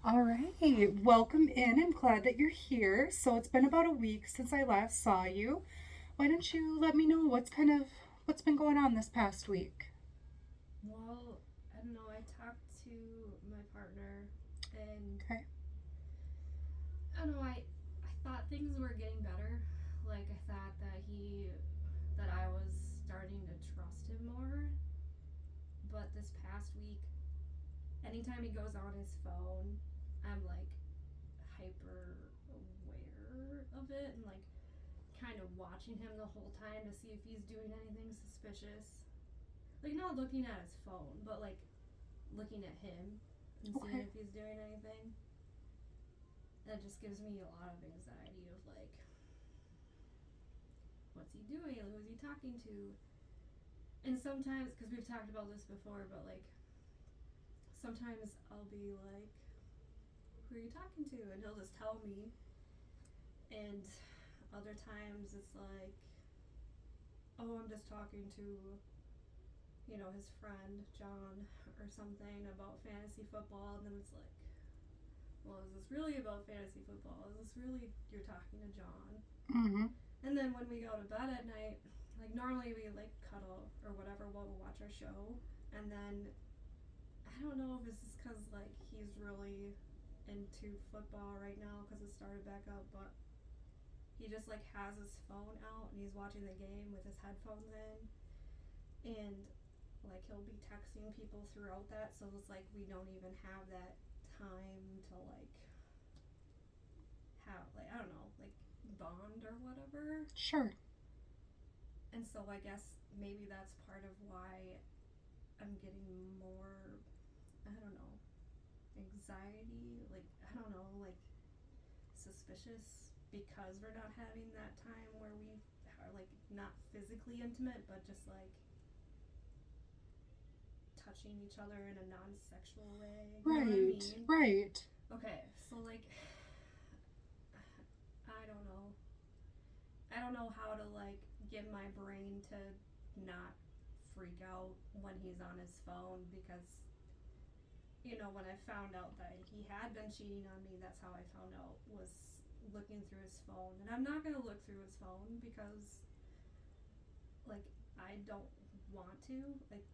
All right, welcome in. I'm glad that you're here. So it's been about a week since I last saw you. Why don't you let me know what's been going on this past week? Well, I don't know. I talked to my partner, and Okay. I don't know. I thought things were getting better. Like I thought that I was starting to trust him more. But this past week, anytime he goes on his phone, I'm like hyper aware of it and like kind of watching him the whole time to see if he's doing anything suspicious. Like not looking at his phone, but like looking at him and seeing Okay. if he's doing anything. That just gives me a lot of anxiety of like, what's he doing? Who's he talking to? And sometimes, because we've talked about this before, but like, sometimes I'll be like, who are you talking to? And he'll just tell me. And other times it's like, oh, I'm just talking to, his friend, John, or something about fantasy football. And then it's like, well, is this really about fantasy football? Is this really you're talking to John? Mm-hmm. And then when we go to bed at night, like normally we like cuddle or whatever while we watch our show, and then I don't know if this is because like he's really into football right now because it started back up, but he just like has his phone out and he's watching the game with his headphones in, and like he'll be texting people throughout that, so it's like we don't even have that time to like have like I don't know like bond or whatever. Sure. And so I guess maybe that's part of why I'm getting more, I don't know, anxiety. Like, I don't know, like suspicious because we're not having that time where we are like not physically intimate, but just like touching each other in a non sexual way. You know what I Right. mean? Right. Okay, so like, I don't know. I don't know how to like get my brain to not freak out when he's on his phone because when I found out that he had been cheating on me, that's how I found out was looking through his phone. And I'm not gonna look through his phone because like I don't want to. Like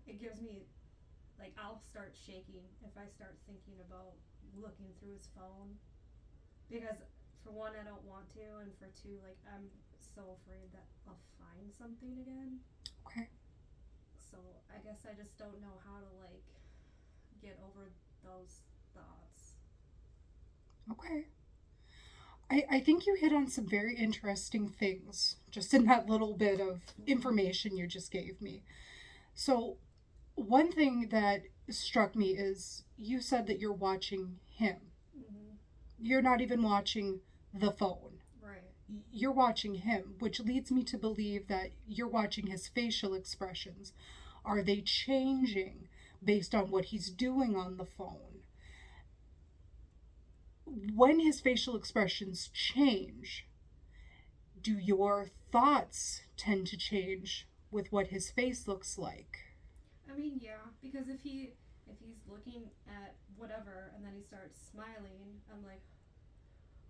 it gives me like I'll start shaking if I start thinking about looking through his phone because for one I don't want to, and for two like I'm so afraid that I'll find something again. Okay. So I guess I just don't know how to like get over those thoughts. Okay. I think you hit on some very interesting things just in that little bit of Mm-hmm. information you just gave me. So, one thing that struck me is you said that you're watching him. Mm-hmm. You're not even watching the phone. Right. You're watching him, which leads me to believe that you're watching his facial expressions. Are they changing based on what he's doing on the phone? When his facial expressions change, do your thoughts tend to change with what his face looks like? I mean, yeah, because if he's looking at whatever and then he starts smiling, I'm like,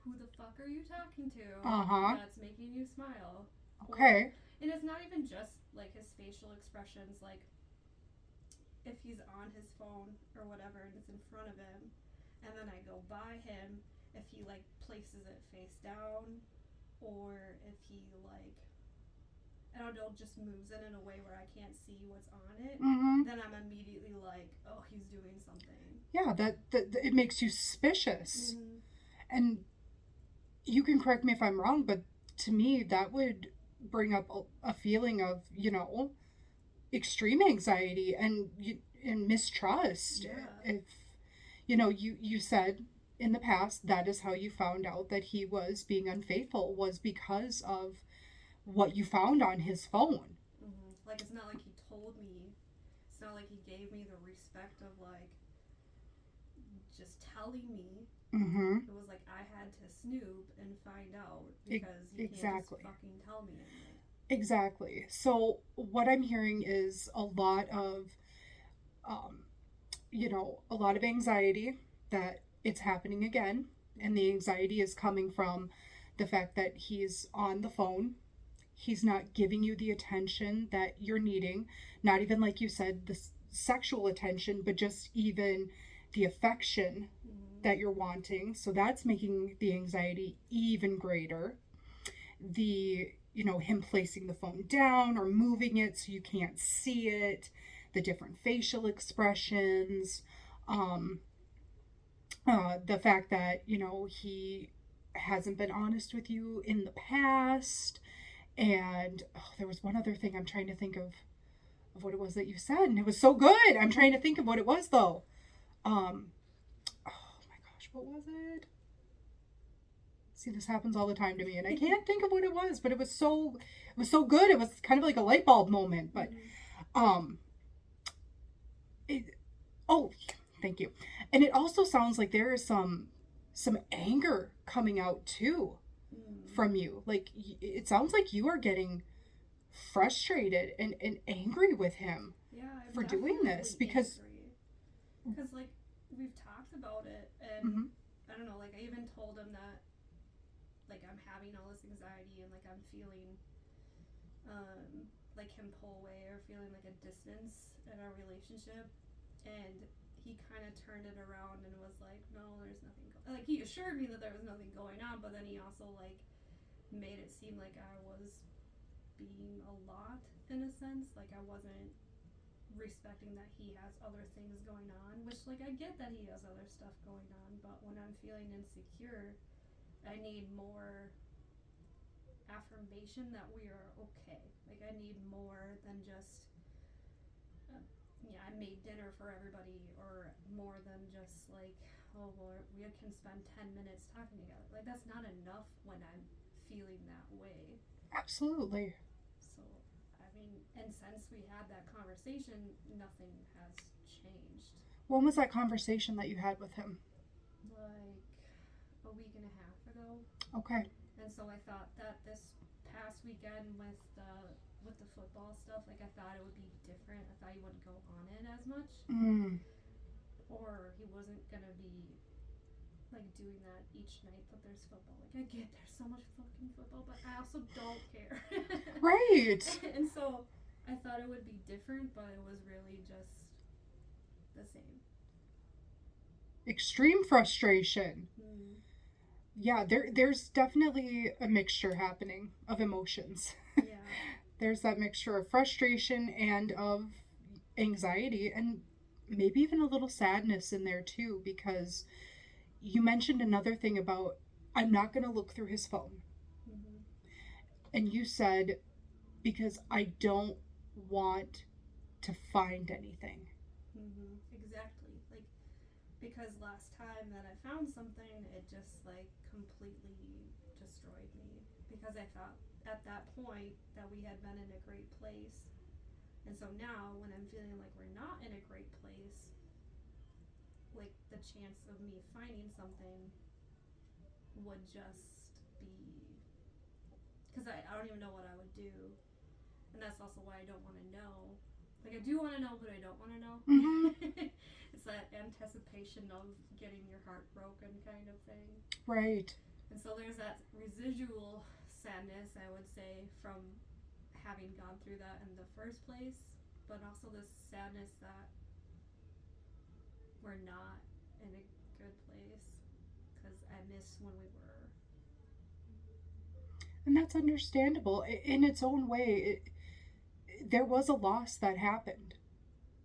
who the fuck are you talking to? Uh huh. That's making you smile. Or Okay. and it's not even just like his facial expressions. Like if he's on his phone or whatever and it's in front of him, and then I go by him, if he like places it face down, or if he like I don't know, just moves it in a way where I can't see what's on it, Mm hmm. then I'm immediately like, oh, he's doing something. Yeah, that it makes you suspicious. Mm-hmm. And you can correct me if I'm wrong, but to me, that would bring up a feeling of, extreme anxiety and mistrust. Yeah. If, you said in the past that is how you found out that he was being unfaithful was because of what you found on his phone. Mm-hmm. Like, it's not like he told me. It's not like he gave me the respect of, like, just telling me. Mm-hmm. It was like I had to snoop and find out because you can't just Exactly. fucking tell me. And, like, Exactly. So what I'm hearing is a lot of, um, a lot of anxiety that it's happening again. And the anxiety is coming from the fact that he's on the phone. He's not giving you the attention that you're needing. Not even, like you said, the sexual attention, but just even the affection Mm-hmm. that you're wanting. So that's making the anxiety even greater. Him placing the phone down or moving it so you can't see it, the different facial expressions, um, the fact that, he hasn't been honest with you in the past. And there was one other thing I'm trying to think of what it was that you said, and it was so good. I'm trying to think of what it was though. Um, oh my gosh, what was it? See, this happens all the time to me, and I can't think of what it was, but it was so good. It was kind of like a light bulb moment. But Mm-hmm. um, it, oh, thank you. And it also sounds like there is some anger coming out too Mm. from you. Like it sounds like you are getting frustrated and angry with him Yeah, I'm for doing this definitely because. angry. Because, like, we've talked about it, and Mm-hmm. I don't know, like, I even told him that, like, I'm having all this anxiety and, like, I'm feeling, like, him pull away or feeling like a distance in our relationship. And he kind of turned it around and was like, no, there's nothing. Like, he assured me that there was nothing going on, but then he also, like, made it seem like I was being a lot in a sense. Like, I wasn't respecting that he has other things going on, which, like, I get that he has other stuff going on, but when I'm feeling insecure, I need more affirmation that we are okay. Like, I need more than just, uh, yeah, I made dinner for everybody, or more than just, like, oh, well, we can spend 10 minutes talking together. Like, that's not enough when I'm feeling that way. Absolutely. So, I mean, and since we had that conversation, nothing has changed. When was that conversation that you had with him? Like a week and a half ago. Okay. And so I thought that this past weekend with the football stuff, like, I thought it would be different. I thought he wouldn't go on it as much, Mm. or he wasn't gonna be like doing that each night that there's football. Like, I get there's so much fucking football, but I also don't care. Right. And so I thought it would be different, but it was really just the same. Extreme frustration. Mm. Yeah, there's definitely a mixture happening of emotions. Yeah. There's that mixture of frustration and of anxiety, and maybe even a little sadness in there too, because you mentioned another thing about, I'm not going to look through his phone. Mm-hmm. And you said, because I don't want to find anything. Mm-hmm. Exactly. Like, because last time that I found something, it just, like, completely destroyed me. Because I thought at that point that we had been in a great place. And so now, when I'm feeling like we're not in a great place, like, the chance of me finding something would just be. Because I don't even know what I would do. And that's also why I don't want to know. Like, I do want to know, but I don't want to know. Mm-hmm. It's that anticipation of getting your heart broken kind of thing. Right. And so there's that residual sadness, I would say, from having gone through that in the first place, but also this sadness that we're not in a good place because I miss when we were. And that's understandable in its own way. There was a loss that happened.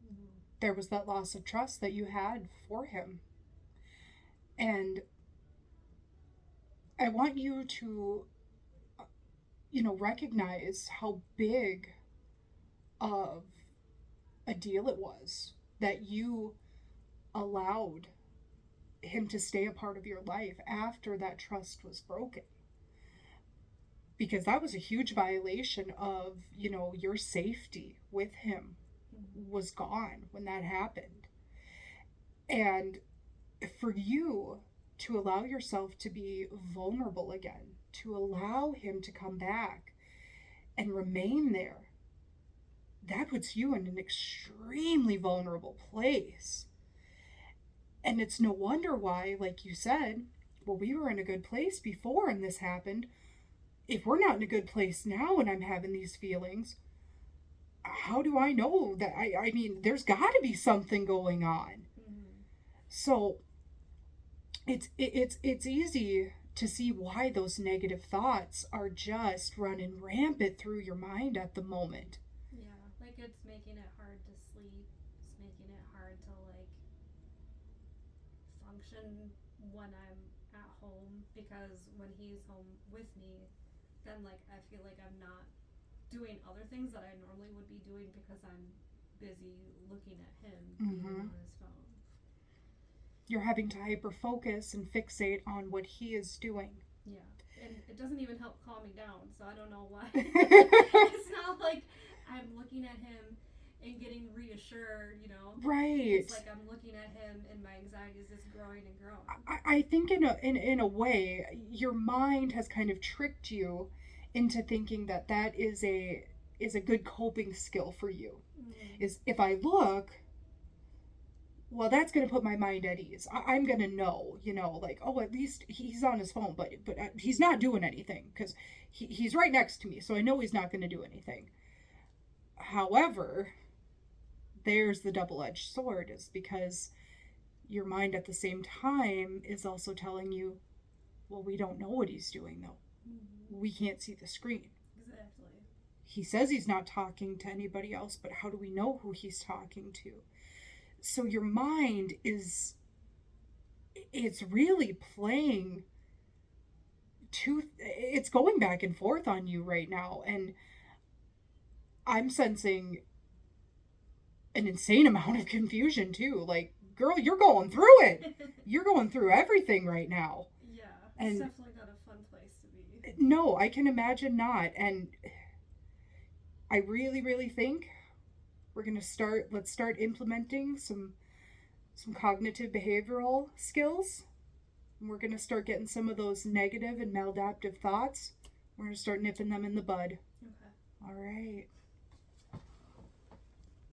Mm-hmm. There was that loss of trust that you had for him. And I want you to, recognize how big of a deal it was that you allowed him to stay a part of your life after that trust was broken. Because that was a huge violation of, your safety with him Mm-hmm. was gone when that happened. And for you to allow yourself to be vulnerable again, to allow him to come back and remain there, that puts you in an extremely vulnerable place. And it's no wonder why, like you said, well, we were in a good place before and this happened. If we're not in a good place now and I'm having these feelings, how do I know that? I mean, there's got to be something going on. Mm-hmm. So it's easy to see why those negative thoughts are just running rampant through your mind at the moment. Yeah, like it's making it hard to sleep. It's making it hard to like function when I'm at home because when he's home with me, then like I feel like I'm not doing other things that I normally would be doing because I'm busy looking at him being Mm-hmm. on his phone. You're having to hyper focus and fixate on what he is doing. Yeah, and it doesn't even help calm me down, so I don't know why. It's not like I'm looking at him and getting reassured, you know. It's Right. like I'm looking at him and my anxiety is just growing and growing. I think in a way your mind has kind of tricked you into thinking that that is a good coping skill for you. Mm-hmm. Is if I look, well, that's going to put my mind at ease. I'm going to know, like, oh, at least he's on his phone, but he's not doing anything because he's right next to me, so I know he's not going to do anything. However, there's the double-edged sword, is because your mind at the same time is also telling you, well, we don't know what he's doing though. Mm-hmm. We can't see the screen. Exactly. He says he's not talking to anybody else, but how do we know who he's talking to? So your mind is, it's really playing it's going back and forth on you right now, and I'm sensing an insane amount of confusion too. Like, girl, you're going through it. You're going through everything right now. Yeah, it's And definitely not a fun place to be. no, I can imagine not. And I really, really think we're going to let's start implementing some cognitive behavioral skills. And we're going to start getting some of those negative and maladaptive thoughts. We're going to start nipping them in the bud. Okay. All right.